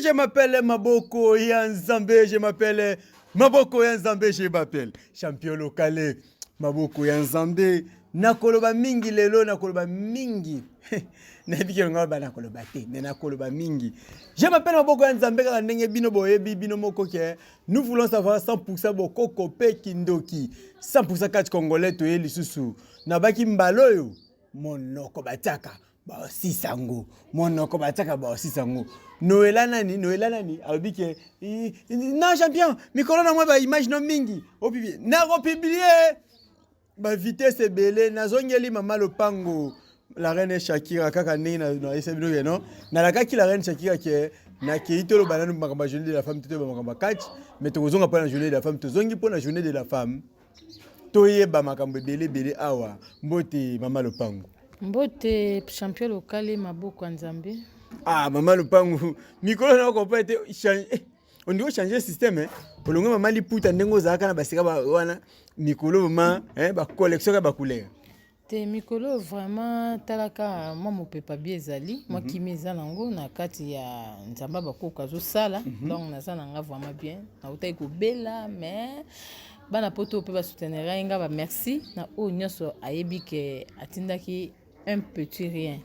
je m'appelle Maboko Yanzambe, je m'appelle Maboko Yanzambe, je m'appelle champion local Maboko Yanzambe. Nakoloba mingi lelo, nakoloba mingi. Nabiki ngaba nakoloba te, nakoloba mingi. Je m'appelle Maboko Yanzambe car ndenge bino boyebi bino moko ke. Nous voulons savoir 100% boko kopé kindoki. 100% catch congolais to ye lisusu. Nabaki mbaloyo monoko bataka. Ba sisango monoko bataka ba sisango Noëlla nani abike na champion mikolo na moi ba image no mingi opibi na ko publier ba vitesse belé nazongeli mama lopango la reine Shakira kaka ndenge na esebino yeno na la kaki la reine Shakira ke na keitolo bananu makamba journée de la femme tuto ba makamba catch mais tozonga pa na journée de la femme tozongi po na journée de la femme toyeba makambo belé awa mbote mama lopango. Mbote champion local Maboko Yanzambe. Ah, maman Lupangu. Mikolo na ko pa été changer. On doit changer le système hein. Polongo maman liputa ndengo zaka na basika ba wana mikolo maman ba collection ba couleur. Te mikolo vraiment talaka moi mo pepa biezali moi qui meza nango na kati ya nzamba bakoka zo sala donc na sana nga vraiment bien. Na utai ko bela mais bana poto pe ba soutenir nga ba merci na o nyoso ayebi ke atindaki un petit rien.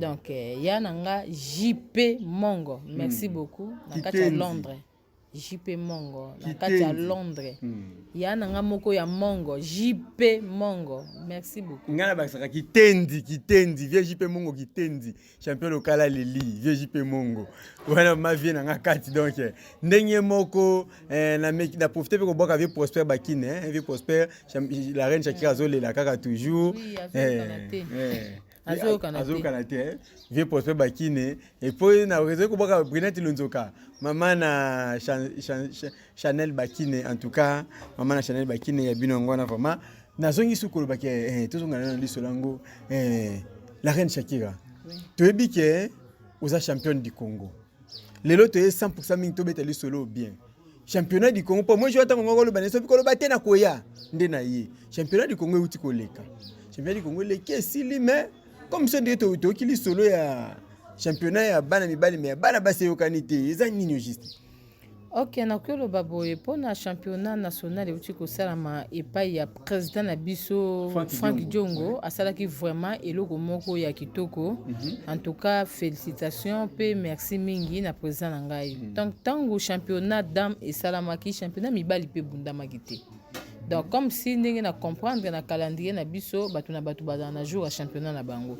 Donc, Yananga JP Mongo. Merci beaucoup. Nakati Londres. JP Mongo. Nakati à Londres. Yananga Moko ya Mongo. JP Mongo. Merci beaucoup. Ngana basaka kitendi. Vieux JP Mongo kitendi. Champion local à Lili. Vieux JP Mongo. Voilà ma vie nanga kati donc. Ndenge Moko na profiter pour boka vieux Prosper Bakine. Vieux Prosper la reine Shakira Zole la kaka toujours. Azo Kanate, vieux Prosper Bakine et puis na réseau ko baka Brinette Lunzoka maman na Chanel Bakine en tout cas maman na Chanel Bakine ya bino ngwana vraiment na zongi sukolo bake tozonga na lisolango la reine Shakira to ebike oza championne du Congo lelo to 100% mingi to betali solo bien championnat du Congo pour moi je attends ngolo baneso bikolo bate na koya nde na ye championnat du Congo uti koleka championnat du Congo leke sili mais comme ça dit to kili solo ya championnat ya bana mibali mais bana base yokanité eza nini juste. OK na kolo baboye pona championnat national uti ko salama epai ya président na biso Frank Diongo asalaki vraiment eloko moko ya kitoko. En tout cas félicitations pe merci mingi na président na ngai. Donc tango championnat dame et salamaki championnat mibali pe bundamaki te. Donc comme si ndenge na comprendre na calendrier na biso batu na jour à championnat na bango.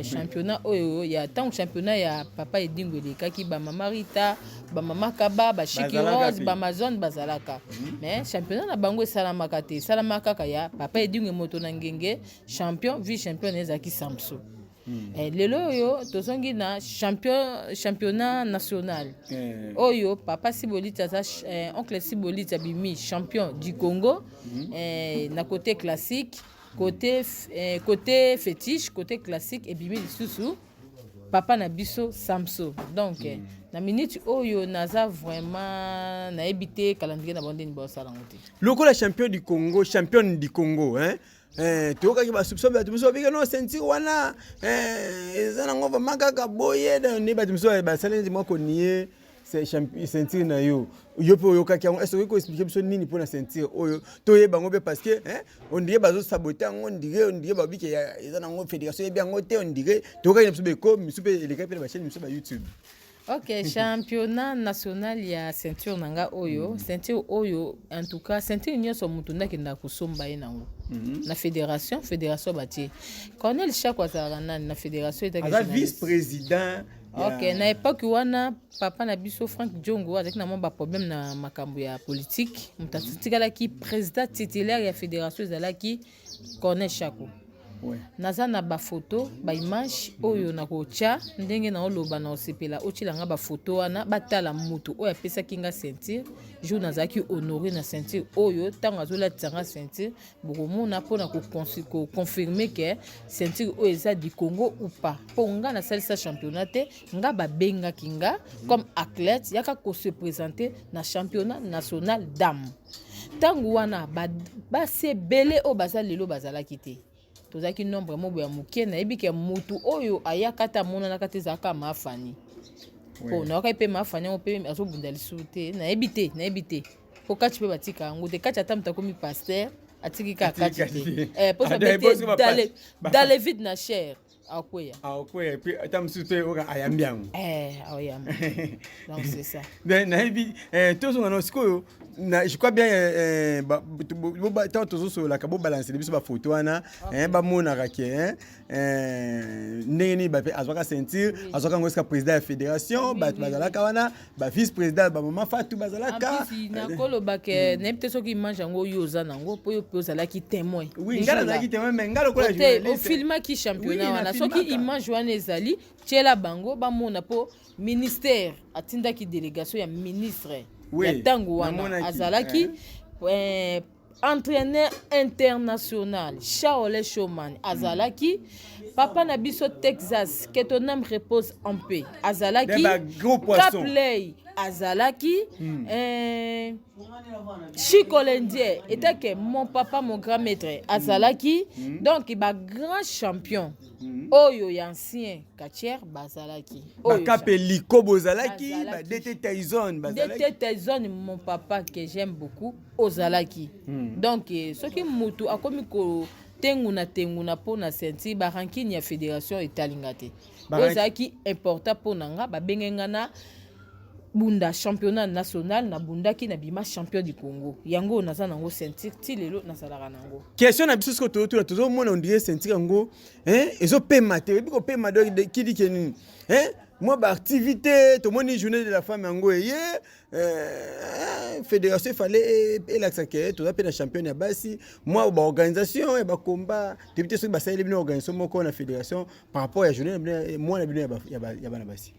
Championnat oyo ya tant championnat ya papa Edingo lekaki ba mama Rita, ba mama Kaba, ba Chiki Rose, ba Amazon bazalaka. Mais championnat na bango salamaka te, salamaka ya papa Edingo moto na ngenge, champion vice champion ezaki Samso. Lelo yo tozongi na championnat national. Oyo papa Sibolita oncle Sibolita bimi champion du Congo na côté classique, côté fétiche, côté classique et bimi lisusu papa na biso Samso. Donc na minute oyo naza vraiment na ebité calendrier na bondeni ba sala ngote. Lokola champion du Congo, championne du Congo hein. Toka ki ba soupçon ba tumiso bika no sentir wana ezana ngova makaka boye da ne ba tumiso ba salenzi moko nié c'est sentir na yo po yo kaki est-ce que ko expliquer biso nini pour na sentir oyo to yeba ngobe parce que on dirait bazo saboter on dirait ba bika ezana ngo fédération e bien ngote on dirait toka ni biso be ko biso be les capes ba chaîne biso ba YouTube. OK, championnat national ya ceinture nanga oyo, ceinture oyo en tout cas ceinture nyonso mutu ndakenda kusomba ye nango. Na fédération bati. Colonel Chako azalaka nani na fédération etaki vice-président. OK, na époque wana papa na biso Frank Diongo azaki na ba problème na makambo ya politique, mutatikalaki président titulaire ya fédération ezalaki Colonel Chako. Naza na ba photo ba image oyo na kocha ndenge na oloba na osepela ochilanga ba photo wana batala mutu oyo apesa kinga ceinture jour nazaki honoré na ceinture oyo tango azola tsanga ceinture bokomona pona ko confirmer que ceinture oyo eza du Congo ou pas ponga na salisa championnat nga ba benga kinga comme athlète yaka ko se présenter na championnat national dame tango wana ba se belé o bazali lelo bazala kité. Tozaki nombre mobo ya muke na ebike mutu oyo ayakata mona na kati zaka mafani po na ka pe mafanya o pe azobunda lisusu te nayebi te po kati pe batika yango te kati ata mutu akomi pasteur atiki ka kati te po ça bete dans les vides na chair akweya puis ata mususu pe oka ayambi yango aoyamba donc c'est ça nayebi tozonga na sikoyo je crois bien tant tozosololaka bobalancele biso bafoto wana bamonaka ke ndenge nini bape azwaka ceinture azwaka yango esika président ya fédération bato bazalaka wana bavice président bamama fatu bazalaka nakoloba ke nayebi te soki image yango oyo oza nango mpo oyo mpe ozalaki témoin ngai nazalaki témoin mais ngai lokola journaliste ofilmaki championnat wana soki image wana ezali tiela bango bamona mpo ministère atindaki délégation ya ministre ya ntango wana azalaki entraîneur international Shaolin Showman azalaki papa na biso Texas que ton âme repose en paix azalaki Capley azalaki Chico Lendie était que mon papa mon grand maître azalaki donc ba grand champion oyo ya ancien Katier bazalaki bakape liko bozalaki ba DT Tyson bazalaki DT Tyson mon papa que j'aime beaucoup ozalaki donc soki mutu akomi ko tenguna pona senti ba ranking ya fédération italinga te ozalaki important pona nga ba bengengana bunda championnat national na bundaki na bima champion du Congo yango naza nango sentir ti lelo nasalaka nango question na biso ko tozo mona on dirait sentir yango ezo pema te biko pema de kidi kenini moi ba activité to moni journée de la femme yango fédération fallait elaxa ke to za na champion ya basi moi ba organisation et ba combat député so ba saïle bino organisation moko na fédération par rapport à journée moi na bino ya bana basi.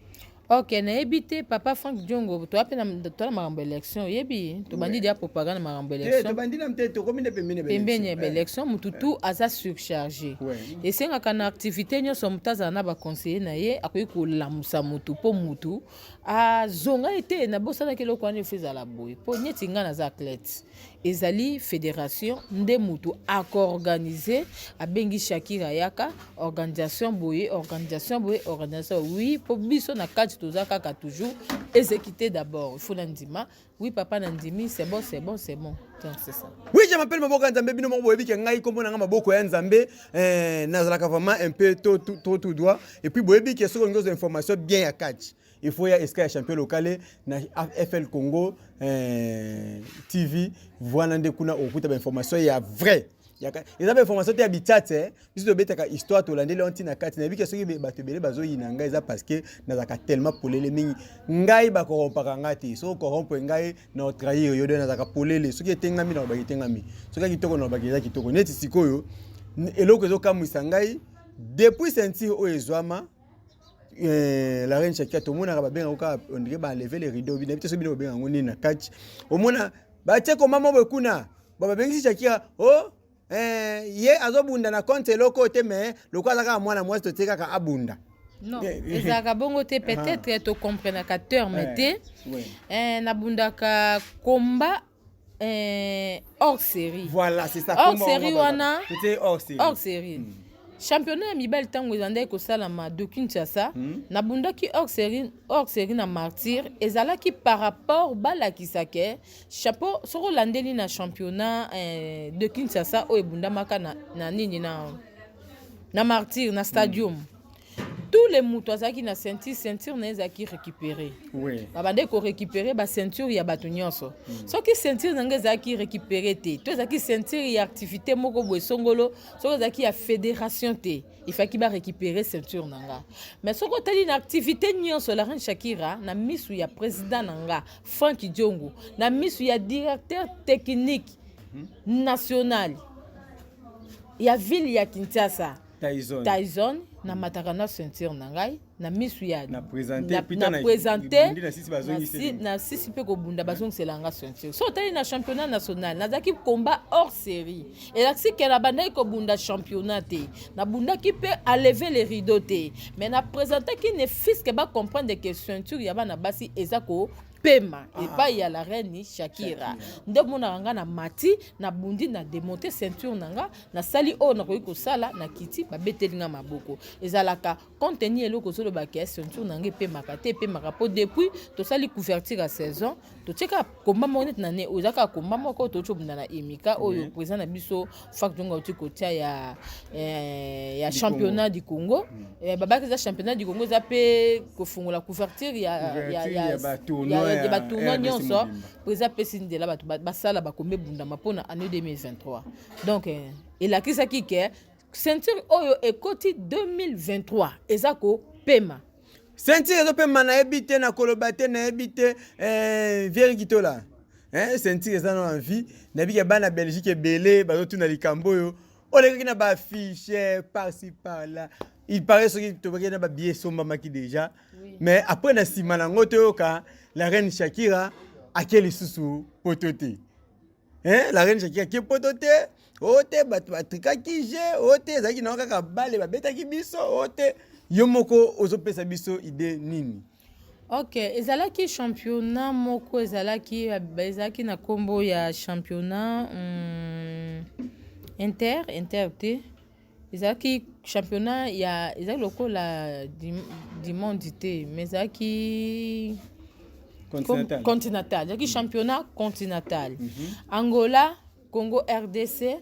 Ok, nayebi te papa Frank Diongo to apena to makambo élection yebi to bandi dia propagande makambo élection to bandi na mte to komine pembeni élection mututu aza surchargé esengaka na activité nyonso mutaza na ba conseiller na ye akoyi kolamusa mutu po mutu azonga ete na bosana keloko wana efezala boye po nyeti nga naza athlète ezali fédération nde mutu akoorganize abengi Shakira yaka organisation boye oui po biso na kati toza kaka toujours exécuter d'abord il faut l'andima oui papa nandimi c'est bon donc c'est ça. Oui, je m'appelle Maboko Nzambe bino mo boyebi ke ngai kombo na maboko ya Nzambe nazalaka vraiment un peu tout droit et puis boyebi ke soko ngozo information bien ya catch il faut ya esca champion local na FL Congo TV voilà nde kuna okuta ba information ya vrai eza ba information te habitate biso to betaka histoire to landeli onti na kati na bi ke soki bato bele bazo yina ngai eza parce que nazaka tellement polele mingi ngai ba korompaka ngati so korompe ngai na trahir yo de nazaka polele soki etengami na ba etengami soki kitoko na ba kitoko neti sikoyo eloko ezo kamwisa ngai depuis sentir o ezwama la reine Shakira to mona ba benga ka on dirait ba lever les rideaux bi na bito so bi no benga ngoni na catch o mona ba teko mama bo kuna ba bengi Shakira ye azobunda na compte loko te mais loko azaka mwana mwasi to teka ka abunda non ezaka bongo te peut-être to comprendre ka terme te na bunda ka combat hors série voilà c'est ça hors série wana c'était hors série championnat ya mibali ntango ezandaki kosalama de Kinshasa nabundaki hors série na martyr ezalaki par rapport balakisake chapeau soko olandeli na championnat de Kinshasa oyo ebundamaka na nini na martyr na stadium tous les mutu azalaki na ceinture na ezalaki récupéré babande korécupéré baceinture ya bato nyonso soki ceinture nanga ezalaki récupéré te to ezalaki ceinture ya activité moko boye songolo soki ezalaki ya fédération te ifaki barécupéré ceinture nanga mais soki otali na activité nyonso la reine Shakira na misu ya président nanga Frank Diongo na misu ya directeur technique national ya ville ya Kinshasa Tyson na matakana ceinture na ngai na misu ya na présenter na sisi pe ko bunda bazongisela nga ceinture so tali na championnat national nazaki combat hors série et là si kela banda ko bunda championnat te na bunda ki pe à lever les rideaux te mais na présenter qui ne fisque ba comprendre que ceinture ya bana basi ezako pema epai ya la reine Shakira nde mona nga na mati na bundi na démonter ceinture nanga na sali o na koyi kosala na kiti babetelinga maboko ezalaka contenu eloko zolo ba ke ceinture nanga pemaka te pemaka po depuis to sali couverture à saison to cheka komba monet na ne ozaka komba moko to chobunda na emika oyo président na biso fak jonga oti kotia ya championnat du Congo babaki za championnat du Congo za pe kofungola couverture ya batournoi nyonso président pesinde la bato basala bakombe bundama mpona année 2023 donc elakisaki ke ceinture oyo ekoti 2023 eza kopema ceinture ezopema nayebi te na koloba te nayebi te vieri kitola ceinture eza na envie nayebi ke bana Belgique ebele bazotuna likambo oyo olekaki na baaffiche par-ci par-là il paraît soki tobaki na babillet esombamaki déjà mais après na nsima nango toyoka la reine Shakira ake lisusu poto te la reine Shakira ake poto te ote bato batrikaki je ote ezalaki nango kaka bale babetaki biso ote yo moko ozopesa biso idée nini? Ok, ezalaki championnat moko ezalaki na kombo ya championnat inter te ezalaki championnat ya ezalaki lokola du monde te mais ezalaki continental ezalaki championnat continental Angola, Congo RDC,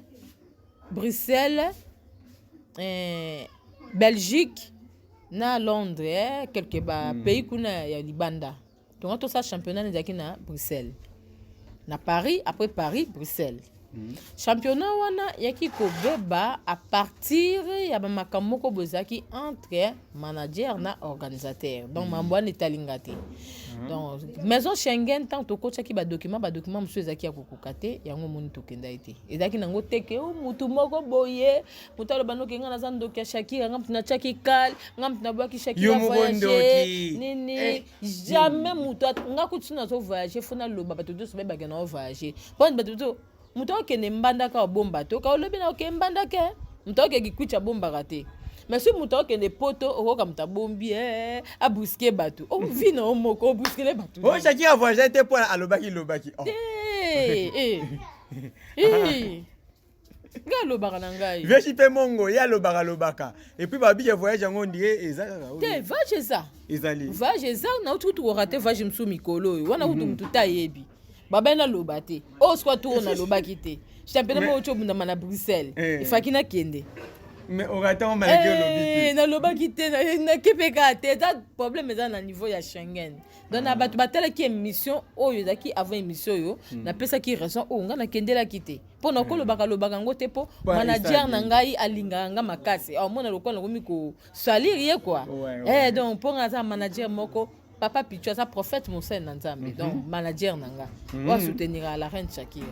Bruxelles, Belgique na Londres quelque pays kuna ya libanda donc tout ça championnat ezalaki na Bruxelles na Paris après Paris Bruxelles championnat wana yaki kobeba à partir ya bamakambo moko bozaki entre manager na organisateur donc mambo wana etalinga te donc maison Schengen tant tokotiaki badocument mosusu ezalaki ya kokoka te yango moni tokenda ete ezalaki nango teke mutu moko boye mutu aloba noki nga naza ndoki ya Shakira nga mutu natiaki kale nga mutu nabwaki Shakira voyage nini jamais mutu nga kutu nazo voyage fona loba bato nyonso bayebaka na voyage mpona bato mutu okende mbandaka obomba to ka olobi na okende mbandake mutu okeki kwicha bombaka te mais si mutu okende poto okoka mutu abombi abuske bato ovina omoko obuskele bato Shakira voyage te mpona alobaki nga alobaka na ngai veshi mpe mongo ye alobaka et puis babiki voyage yango ndire eza kaka te vage eza ezali vage eza nauti kutu kokate vage mosu mikolo oyo wana kutu mutu ta yebi babena loba te oskwa tu na lobaki te championnat mo chobunda na Bruxelles ifaki na kende mais orata malgré lobi na lobaki te na kepeka te ta problème eza na niveau ya Schengen donc na bato batala ki émission oyo zaki avant émission yo na pesa ki raison o nga na kendela kite pona ko lobaka ngo te po manager na ngai alinga nga makasi au mona lokola ngomi ko salir ye quoi donc ponga za manager moko papa Pichu ça prophète Moussa Nzambe donc manager nanga va soutenir la reine Shakira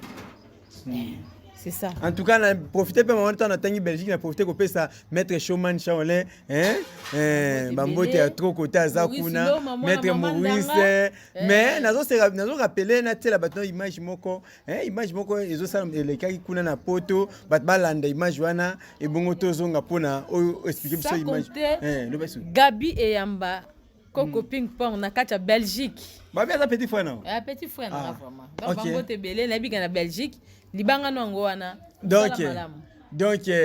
c'est ça en tout cas na profiter pe moment temps na tangi Belgique na profiter ko pesa maître Showman Shaolin bambote ya trop côté azakuna maître Maurice mais nazo rappeler na tela bato image moko ezo sala elekaki kuna na poto bat balanda image wana e bongo tozonga pona o expliquer biso image Gabi Eyamba Coco Ping Pong na kacha Belgique. Babi aza petit frère non? Petit frère na vraiment. Donc bambote belé na bika na Belgique, libanga nango wana. Donc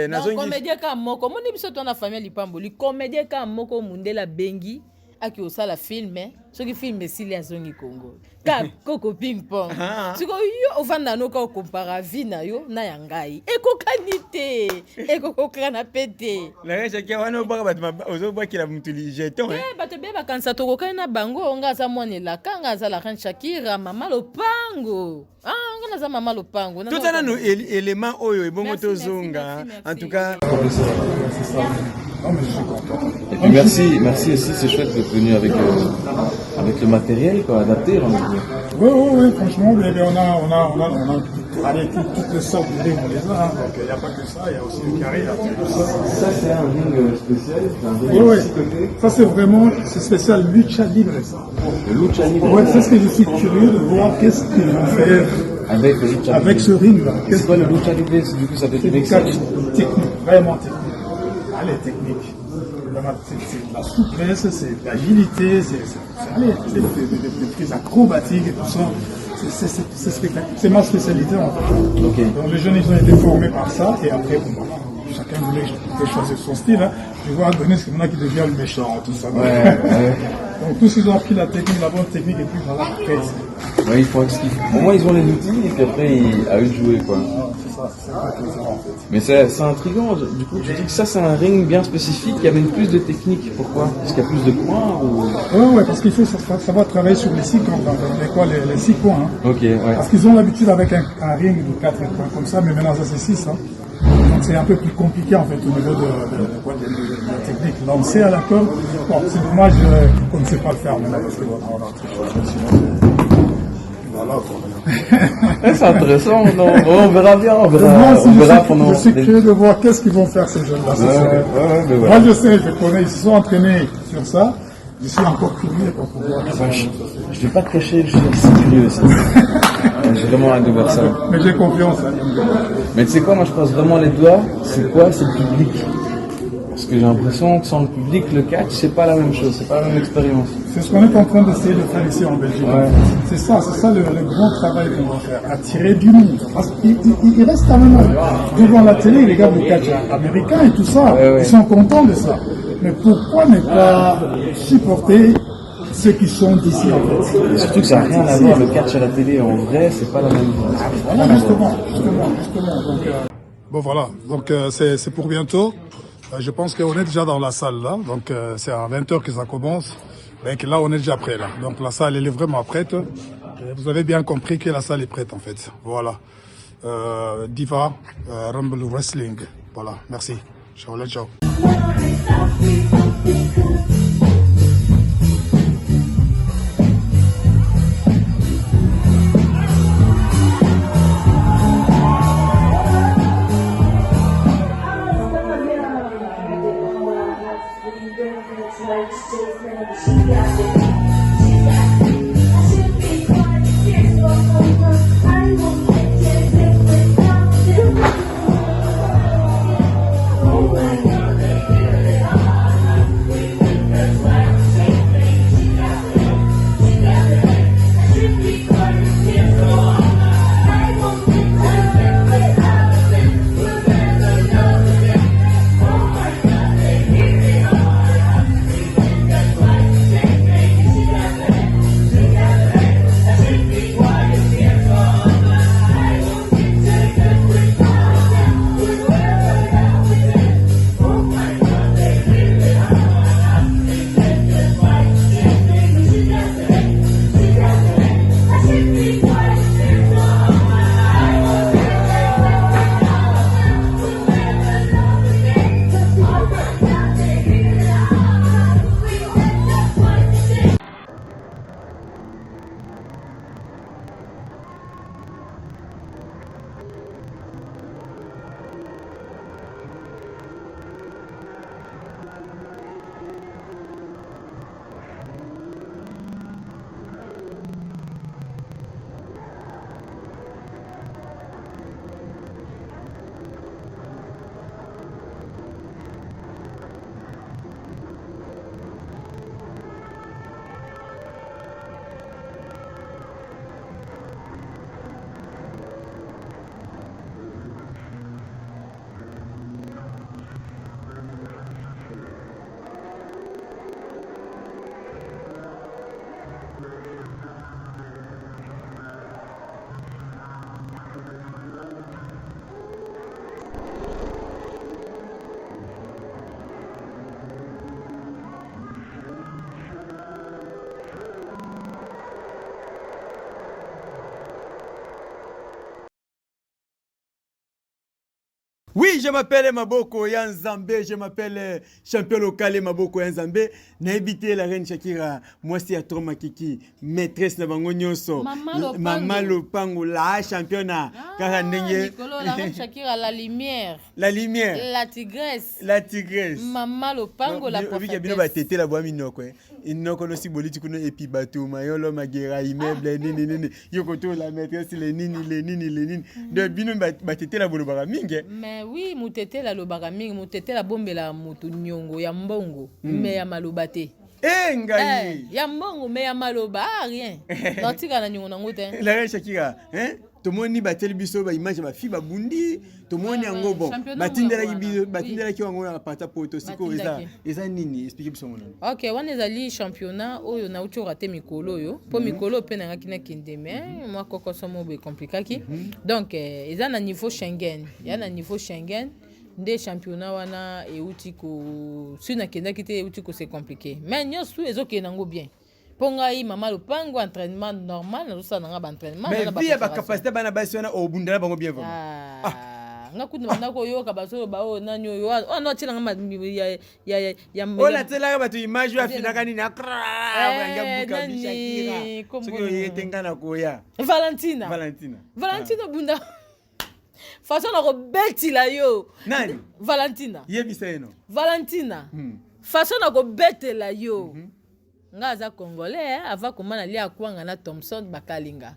nazo comédien ka moko, moni biso to na famille Lipambo, li comédien ka moko mundela bengi aki osala film soki film esili azongi Congo. Ka Coco Ping Pong. Siko yo ovanda no ka compara vie na yo na yangai. Ekokanite, ekokokana pete. La reche ki wana obaka bato ozobaki la mutuli jeton bato be bakanisa tokokai na bango nga za mwanela kanga za la reine Shakira mama lopango nga za mama lopango tout ça no élément oyo ebongo tozonga en tout cas et puis merci aussi, c'est chouette d'être venu avec le matériel quoi, adapté. Oui, franchement, on a toutes les sortes de rings, on les a, donc il n'y a pas que ça, il y a aussi le carré. Ça c'est un ring spécial, ça c'est spécial lucha libre ça. Le lucha libre. Ouais, c'est ce que je suis curieux de voir qu'est-ce qu'ils vont faire avec ce ring là. C'est quoi le lucha libre? Du coup ça fait du mixage technique, vraiment technique. Allez, technique. vraiment c'est de la souplesse, c'est de l'agilité, c'est des prises acrobatiques et tout ça. C'est spectaculaire. C'est ma spécialité en fait. Ok. Donc les jeunes ils ont été formés par ça et après bon, voilà, chacun voulait choisir son style. Hein. Je vois Adonis c'est maintenant qui devient le méchant tout ça. Ouais. Donc tous ils ont appris la technique, la bonne technique et puis voilà après. Ouais, il faut au moins ils ont les outils et puis après à eux de jouer quoi. C'est ça, c'est ça que en fait. Mais c'est intriguant. Du coup, tu dis que ça c'est un ring bien spécifique qui amène plus de technique. Pourquoi? Parce qu'il y a plus de points ou... Ouais, parce qu'il faut savoir travailler sur les 6 coins, les 6 points. Hein. Ok, ouais. Parce qu'ils ont l'habitude avec un ring de 4 points comme ça, mais maintenant ça c'est 6. Hein. Donc c'est un peu plus compliqué en fait au niveau de la technique. Lancer à la corde, bon, c'est dommage qu'on ne sait pas le faire maintenant parce que voilà, on a triché, sinon voilà quoi. C'est intéressant, non? On verra bien, on verra pendant... Je suis curieux de voir qu'est-ce qu'ils vont faire ces jeunes-là. Ouais, Moi je sais, je connais, ils se sont entraînés sur ça. Je suis encore curieux pour pouvoir... Je vais pas te cacher, je suis assez curieux aussi. J'ai vraiment hâte de voir ça. Mais j'ai confiance. Hein. Mais tu sais quoi, moi je passe vraiment les doigts, c'est quoi? C'est le public. Parce que j'ai l'impression que sans le public, le catch, c'est pas la même chose, c'est pas la même expérience. C'est ce qu'on est en train d'essayer de faire ici en Belgique. Ouais. C'est ça le grand travail qu'on va faire, attirer du monde. Parce qu'il reste quand même devant la télé, les gars du catch américain et tout ça, ils sont contents de ça. Mais pourquoi ne pas supporter ceux qui sont d'ici en fait? Et surtout que ça n'a rien à voir, le catch à la télé, en vrai, c'est pas la même chose. Voilà, justement. Donc, bon voilà, donc c'est pour bientôt. Je pense qu'on est déjà dans la salle là, donc c'est à 20h que ça commence. Donc là, on est déjà prêt là. Donc la salle, elle est vraiment prête. Vous avez bien compris que la salle est prête en fait. Voilà. Diva, Rumble Wrestling. Voilà, merci. Ciao, ciao. Oui, je m'appelle Maboko Yanzambe, je m'appelle champion local Maboko Yanzambe. Na évité la reine Shakira, moi c'est à Troma Kiki, maîtresse na bango nyonso. Maman Lopango, la championne. Nicolo, la reine Shakira, la lumière. La lumière. La tigresse. La tigresse. Maman Lopango, la prophétesse. Oui, il y a bien batté la voix minoko. Il n'a connu si politique et puis bateau, mayolo, magera, immeuble, nini, yoko la maîtresse, les nini. De bino batté la voix mingi. Mais oui. oui mutete la lobaka mingi mutete la bombela mutu nyongo ya mbongo me ya maloba te ngai ya mbongo me ya maloba rien notika na nyongo nango te la reine Shakira tomoni bateli biso ba image ba fi ba bundi tomoni yango bon batindelaki wango na pata poto siko eza nini explique biso ngona OK wana ezali championnat oyo na uti rate mikolo oyo po mikolo pe na ngaki na kinde mais moi koko somo be compliqué donc eza na niveau Schengen ya na niveau Schengen nde championnat wana euti ko sina kenda kite euti ko c'est compliqué mais nyosu ezokena nango bien pongai mama lopango entraînement normal na ça na ba entraînement na ba capacité bana basi wana obundala bango bien vraiment nga kuna bana ko yoka baso ba o nani yo no tshela nga ya ola tsela ba tu image ya finaka nini akra nga buka bishakira soko yetenga na koya Valentina bunda façon na ko betila yo nani Valentina yebisa eno Valentina façon na ko betela yo nga aza congolais ava komana lia kwanga na Thompson bakalinga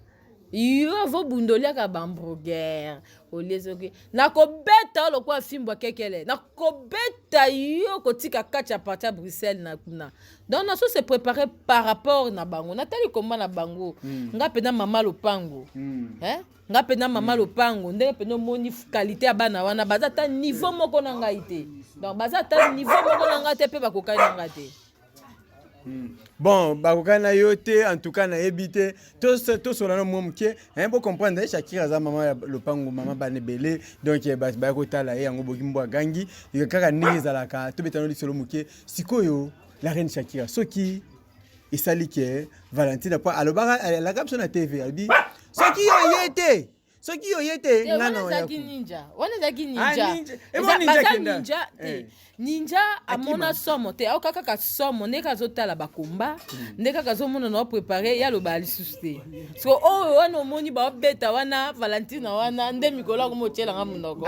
yo vo bundolia ka bamburger olezoke na ko beta lo kwa fimbo kekele na ko beta yo ko tika kacha partir Bruxelles na kuna donc na so se préparer par rapport na bango na tali komba na bango nga pena mama lopango nga pena mama lopango ndenge pena moni qualité ya bana wana baza ta niveau moko na ngai te donc baza ta niveau moko na ngai te pe bakokani na ngai te. Bon, bakokana yote en tout cas na ebité tout cela no momke pour comprendre Shakira za mama lopango mama banebele donc ba ko tala yango bokimbo gangi kaka niza la ka to betano lisolo muke sikoyo la reine Shakira soki isalike Valentine pa alobaka la caption na TV albi soki yete soki yete ngana wana zaki ninja ninja amona somo te au kaka somo ndeka zotala bakomba ndeka kazomona na préparer ya lo bali susté so oh wana omoni ba beta wana Valentine wana nde mikolo ko mochela nga munoko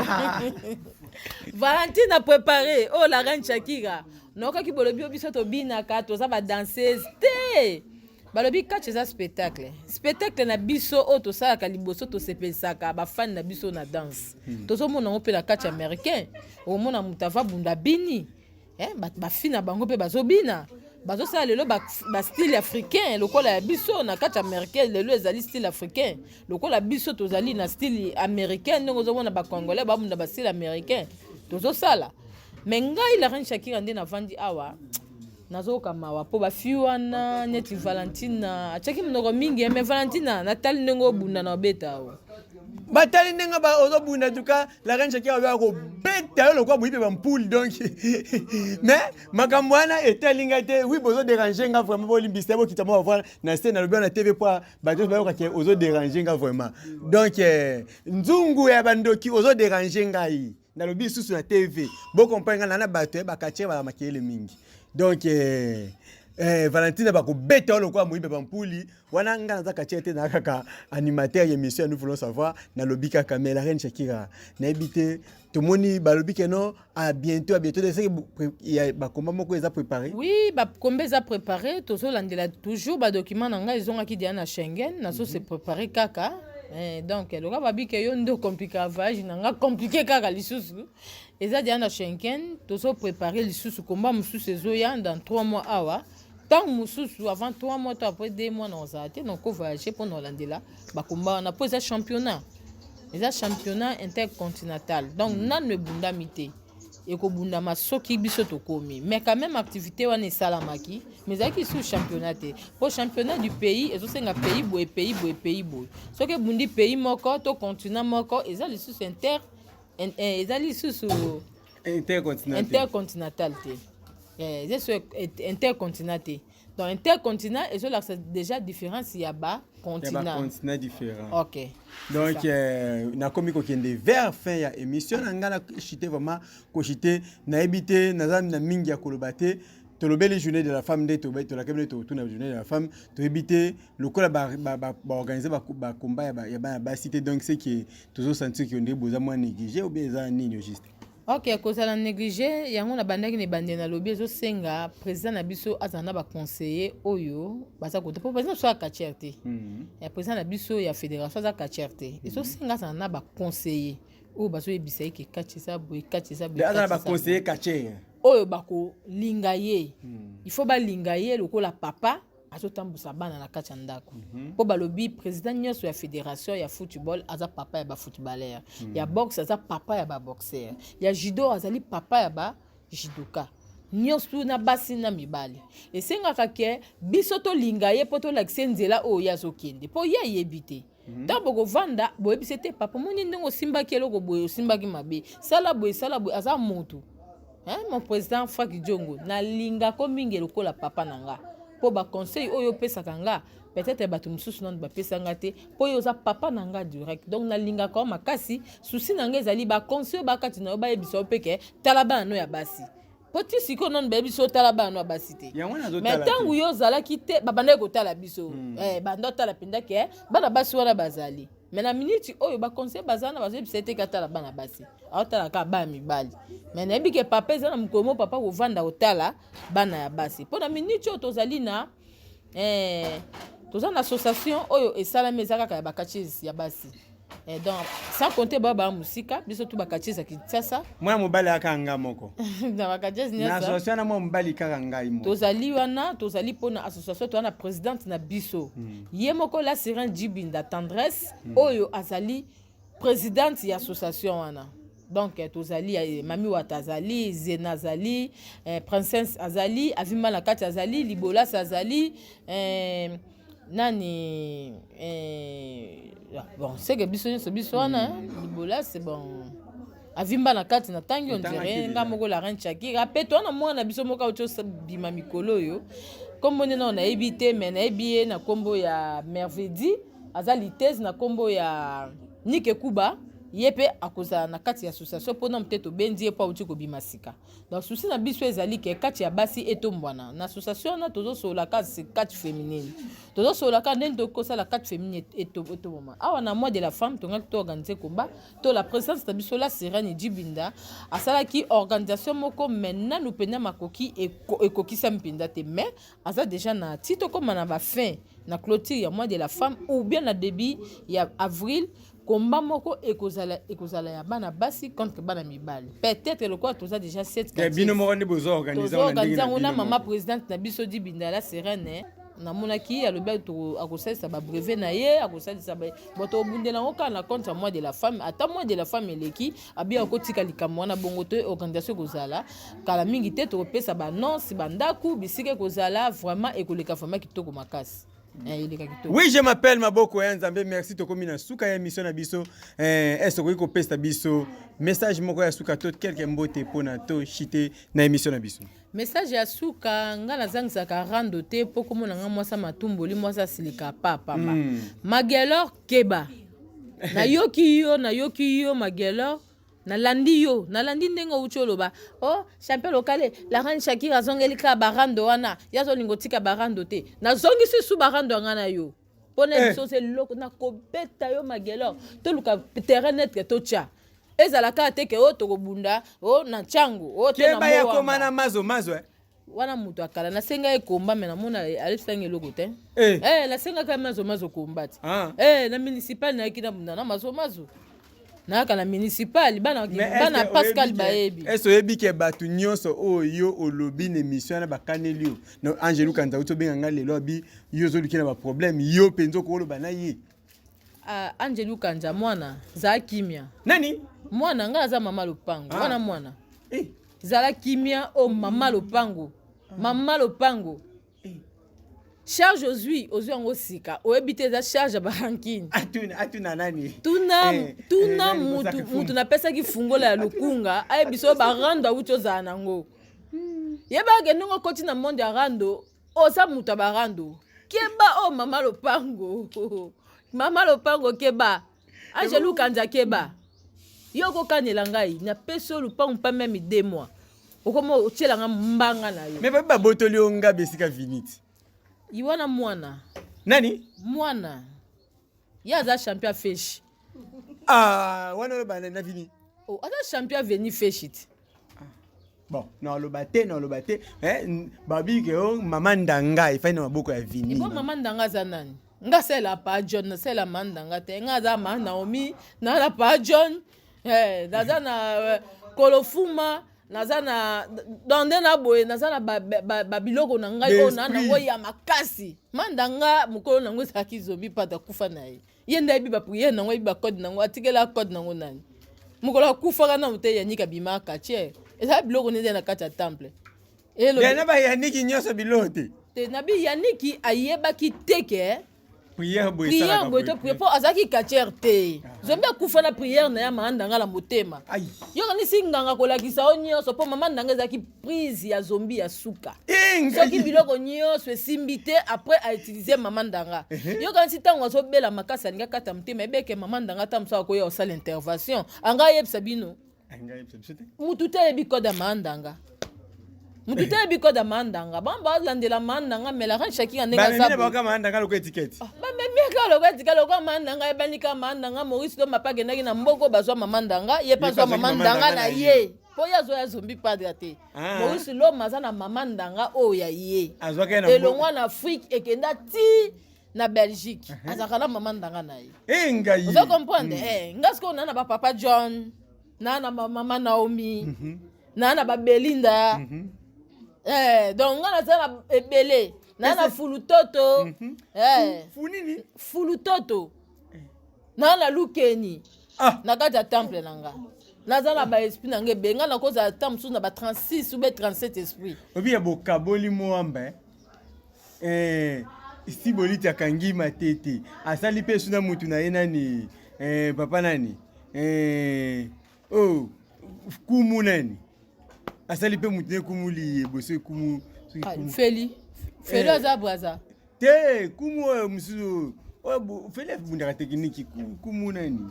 Valentine a préparé oh la reine Shakira noka ki bolobi obiso to bina ka to za ba danseuse te balobi catch za spectacle na biso o to sala ka liboso to sepelsaka ba fan na biso na danse to so mona pe la catch américain o mona mutava bunda bini ba fina bango pe bazobina bazo sala lelo ba style africain lokola ya biso na catch américain lelo ezali style africain lokola biso to zali na style américain ndongo zo mona ba congolais ba bunda ba style américain to zo sala mais ngai la reine Shakira ndena vandi awa nazoka mawa po ba fiwana neti Valentina achaki mnoko mingi mais Valentina natali ndenge bunda na beta o batali ndenge ba ozobunda tuka la reine Shakira ba ko beta lo kwa buipe ba mpoule donc mais makambo wana etalinga te oui bozo déranger nga vraiment bo limbisa bo kitamo voir na scène na lobi na TV po bato ba ko ozo déranger nga vraiment donc nzungu ya bandoki ozo déranger ngai na lobi susu na TV bo comprendre na bato ba kache ba makele mingi. Donc Valentine ba ko beta lo kwa muibe bampuli wana ngana za kachete na kaka animateur émission nous voulons savoir na lobi kaka mais la reine Shakira na ebité to moni ba lobi keno à bientôt c'est que ba komba moko eza préparé oui ba komba eza préparé to so landela toujours ba document na nga ils ont aki dia na Schengen na so se préparé kaka donc le ka babi ke yo ndo compliqué voyage na nga compliqué kaka lisusu eza dia na Schengen to so préparer lisusu komba mususu ezoya dans 3 mois awa tant mususu avant 3 mois après 2 mois na ozate donc ko voyager pour Hollande ba komba na po eza championnat intercontinental donc nan me bunda mité et ko bunda masoki biso to komi mais quand même activité wana salamaki mais aki sous championnat pour championnat du pays et so senga pays boy so ke bundi pays moko to continent moko eza li sous intercontinental intercontinental donc intercontinent et so là c'est déjà différence il y a bas continent différent. OK. Donc na komi ko kende vers fin ya émission ngana chité vraiment ko chité na ebité na mingi ya kolobate to lobeli journée de la femme de to la kemne to na journée de la femme to ebité lokola ba organiser ba combat ya ba cité donc c'est que toujours sentir que on est besoin moins négligé ou bien ça nini juste Ok, kozala négligé yango na bandaki ne bande na lobby ezosenga président na biso azala na baconseiller oyo baza kota po président so akatiere te président na biso ya fédération aza katiere te ezosenga azala na baconseiller oyo bazoyebisa ye ke katisa boye azala na baconseiller katiere oyo bakolinga ye il faut balinga ye lokola papa azotambusa bana na kati ya ndako mpo balobi président nyonso ya fédération ya football aza papa ya bafootballer ya boxe aza papa ya baboxer ya judo azali papa ya bajudoka nyonso na basi na mibali esengaka ke biso tolinga ye mpo tolakisa nzela oyo ye azokende mpo ye ayebi te ntango bokovanda boyebisa te papa moni ndenge osimbaki eloko boye osimbaki mabe sala boye aza motu mon président Franck Diongo nalingako mingi lokola papa na nga po ba conseil oyo pesaka nga peut-être bato mususu nanu bapesa nga te po oyo oza papa na nga direct donc nalingaka makasi susi na nga ezali ba conseil bakati na yo bayebisa yo peke tala bana no ya basi po ti sikoyo nanu bayebisa yo tala bana no ya basi te mais ntango yo ozalaki te babandaki kotala biso banda otala mpenza ke bana basi wana bazali mais na minute oyo baconseil bazala na bazoyebisa ete katala bana basi aotalaka bana mibali mais nayebi ke papa eza na mokolo mo papa kovanda kotala bana ya basi mpo na minute oyo tozali na toza na association oyo esalami eza kaka ya bakachise ya basi donc sans compter baba musika biso tu bakachise ya Kinshasa mwana mobali aka nga moko na bakachise na association na mwana mobali kaka ngai mo tozali wana tozali mpona association toza na présidente na biso ye moko la Serin Djibinda tendresse oyo azali présidente ya association wana donc tozali mami wata azali zena azali princesse azali avima na kati azali libolas azali nani bon c'est que biso wana libolas c'est bon avimba na kati na tangi on dirait nga moko la reine Chaki apeto na mwana biso moko auto bima mikolo yo kombo nena na ebité mais na ebie na kombo ya Mervedi azali thèse na kombo ya Nike Kuba yepe akoza na kati ya association pona mteto bendi epa uti ko bimasika donc souci na biso ezali ke kati ya basi etombwana na association na tozo sola kasi kati féminine tozo sola ka ndendo ko sala kati féminine etoboma awa na mois de la femme to ngaki to organiser combat to la présence de biso la Serene Djibinda asala ki organisation moko maintenant nous pena makoki ekokisa mpinda te mais asa déjà na tito comme na ba fin na clôture ya mois de la femme ou bien na début ya avril combat moko ekozala ya bana basi contre bana mibali peut-être le quoi toza déjà 7 quartiers bino moko ndi bozo organiser on a maman présidente na biso Djibinda la Serene na monaki alobi to akosalisa ba brevet na ye akosalisa ba boto obundela ngoka na contre mois de la femme ata mois de la femme eleki abi akotika likambo wana bongo to organisation kozala kala mingi te to pesa ba annonce bandaku bisike kozala vraiment ekoleka vraiment kitoko makasi. Oui, je m'appelle Maboko Nzambe. Merci to komi na suka ya émission na biso. Est-ce que ko pesta biso message moko ya suka to quelque mbote pona to chité na émission na biso. Message ya suka nga na zangisa ka rando te poko mona nga mwasa matumboli mwasa silika papa Magelor Keba. Na yoki yo Magelor nalandi ndenge ucholoba champion lokale la reine Shakira zongeli ka barando wana yazo lingotika barando te nazongi su barando ngana yo pona biso se loko na kobeta yo Magelor to luka terrain net to cha ezala ka te ke tokobunda na changu te na ya komana mazo wana mutu akala na senga ekomba me na mona alisange loko te la senga ka mazo kombati na municipal na kina bunda na mazo na kana municipal bana Pascal Baebi eso yebi ke batu nyonso oyo olobi na émission na bakaneli yo na Angelou Kanza uto benga nga lelo abi yo zo lukina ba problème yo penzo ko lo bana ye Angelou Kanza mwana za kimia nani mwana nga za mama lopango mwana zala kimia mama lopango charge ozwi yango sika oyebite za charge ba ranking atuna nani tuna mutu napesaki fungola ya lukunga ayebiso ba rando ucho za nango yeba genongo koti na monde ya rando oza mutu ba rando keba mama lopango keba Angelou Kanza keba yoko kanela ngai na peso lupango pa même 2 mois okomo otiela nga mbanga na yo mais ba botoli onga besika viniti iwana mwana nani mwana yaza champion fish wana lo bana na vini Oh, ata champion venu fait shit. Bon, non le baté, babi que maman Ndanga il fait na maboko ya Vini. Ibo maman Ndanga za nani? Nga c'est la pa John, c'est la maman Ndanga te. Nga za ma Naomi, na la pa John. Naza na Kolofuma, naza na dande na boye, naza na babiloko na ngai o na ngo ya makasi. Mandanga mukolo na ngo saki zombie pata kufa na ye. Yenda bi ba prier na ngo bi ba code na ngo atikela code na ngo nani. Mukolo kufa kana mute ya nika bima kache. Eza biloko nende na kati ya temple. Ya na ba yaniki nyoso bilote. Te nabi yaniki ayebaki teke. Prière boye to prière pour azaki kacher te. Zombe kufa na prière na ya mandanga la motema. Yo ni singanga kolakisa onyoso po mama ndanga ezaki prise ya zombie ya suka. Soki biloko nyoso esimbite après a utiliser mama ndanga. Yo kanisi tango so bela makasa ninga kata motema ebeke mama ndanga tamsa ko yo sala intervention. Anga yebisa bino. Mututa yebi koda mandanga. Mututa yebi koda mandanga. Bamba landela mandanga mela kan shaki ndenga sabu. Ba mena ba mandanga loko étiquette. Ba meka loko étiquette loko mandanga ebanika mandanga Maurice do mapage ndaki na mboko bazwa mandanga ye pa zwa mandanga na ye. Po ya zo ya zombi padre te. Maurice lo mazana mandanga o ya ye. Elongwa na Afrique ekenda ti na Belgique. Azakala mandanga na ye. Ngai. Vous comprenez? Ngasko na ba papa John. Nana mama Naomi, nana ba Belinda, donc on a ça ebele, nana Fulutoto, Funini, Fulutoto, nana Lukeni, na kata temple nanga, nazala ba esprit nanga benga na cause temple sous na ba 36 ou 37 esprits. Obi ya bokaboli moamba, ici boliti akangi matete, asali pe suna mutu na yena ni, papa nani, oh, kumu nani? Asali pe mutne kumu liye, bose kumu. Feli aza braza. Te, kumu msuzo. Feli bundaka tekniki kumu nani?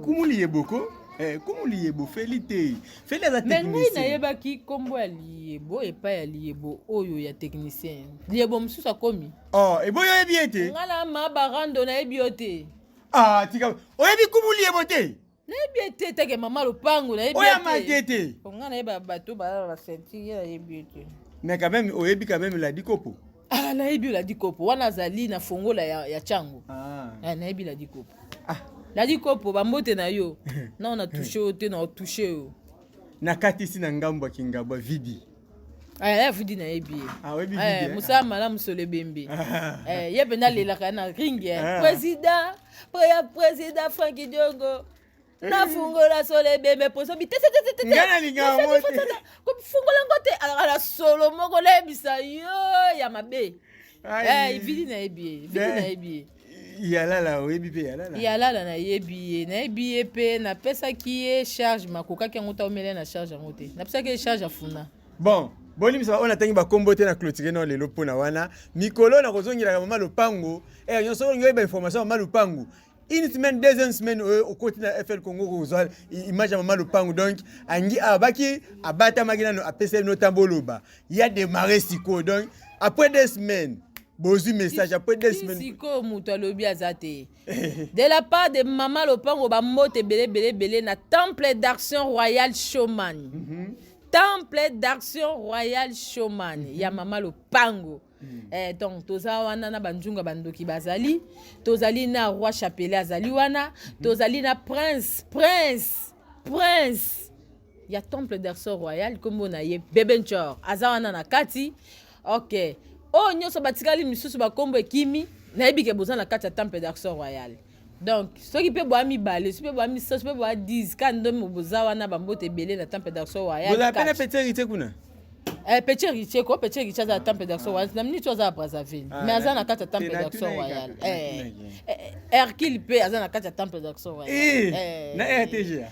Kumu liye boko? Kumu liye bo Feli te. Feli aza technicien. Mais na yeba ki kombo ya liyebo epa ya liyebo oyo ya technicien. Liyebo msusa komi. Oh, ebo yo ebi ete? Ngala ma barando na ebi ote. Tika. Oyebi kumu liye te? Na ebi ete teke mama lopango na ebi ete. Oya matete. Ngana yeba bato ba sentir ya ebi ete. Mais quand même oyebi quand même la dikopo. Na ebi la dikopo. Wana zali na fongola ya chango. Na ebi la dikopo. La dikopo ba mbote na yo. Na on a touché ote na touché o. Na katisi na ngambo kingabo vidi. Vidi na ebi. Oyebi vidi. Musa mala musole bembe. Yebe na lela kana ring président Frankie Diongo. Na fungola sole bembe poso bi tete. Ngana linga mote. Ko fungola ngote ala solo moko lebisa yo ya mabe. Vidi na ebi. Yalala oyebi pe yalala. Yalala na ebi pe na pesa ki charge makoka ki ngota omele na charge ngote. Na pesa ki charge afuna. Bon, boni misa on atangi ba kombo te na clôturer no lelo pona wana. Mikolo na kozongira mama lopango. Nyonso ngi ba information mama lopango. Une semaine, deuxième semaine, au côté de la FL Congo, image à maman lopango. Donc, angi abaki abata magina no apese no tamboloba. Il y a des marées siko. Donc, après 2 semaines, bozu message après 2 semaines. Siko muto lobi azate. De la part de maman lopango ba mote belé na temple d'action royale Showman. Temple d'action royale Showman. Ya maman lopango. Donc toza wana na banjunga bandoki bazali, tozali na roi chapelet azali wana, tozali na prince. Ya temple d'action royale comme on a ye Bebenchor azawana na kati. OK. Oh nyoso batikali misusu ba kombo ekimi na ebike boza na kati ya temple d'action royale. Donc ceux qui peut boire mi balé, ceux qui peut boire mi sauce, peut boire 10 quand ndom boza wana bambote belé na temple d'action royale. Vous appelez petit kuna? Petit riche za temple d'action royale na mini toza Brazzaville mais azana kata temple d'action royale Hercule pe azana kata temple d'action royale na RTG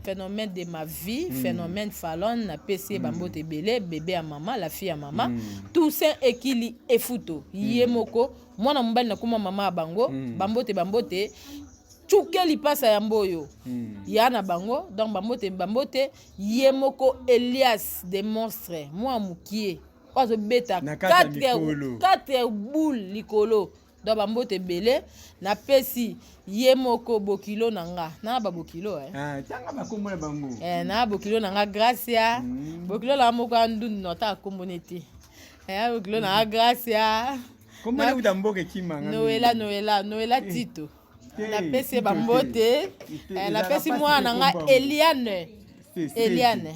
phénomène de ma vie phénomène Fallon na PC bambote belé bébé à maman la fille à maman tout ça ekili efuto yemoko mwana mbali na kuma mama bango bambote Chukeli pasa ya mboyo yana bango donc bambote yemoko Elias des monstres moi mukie ozo beta 4 boules likolo donc bambote belé na pesi ye moko bokilo nanga na ba bokilo tanga bakombo na bango na bokilo nanga Gracia bokilo la moko andu nota kombonete bokilo nanga Gracia kombo na utamboke kimanga Noela Tito na pesi bambote na pesi mwana nanga Eliane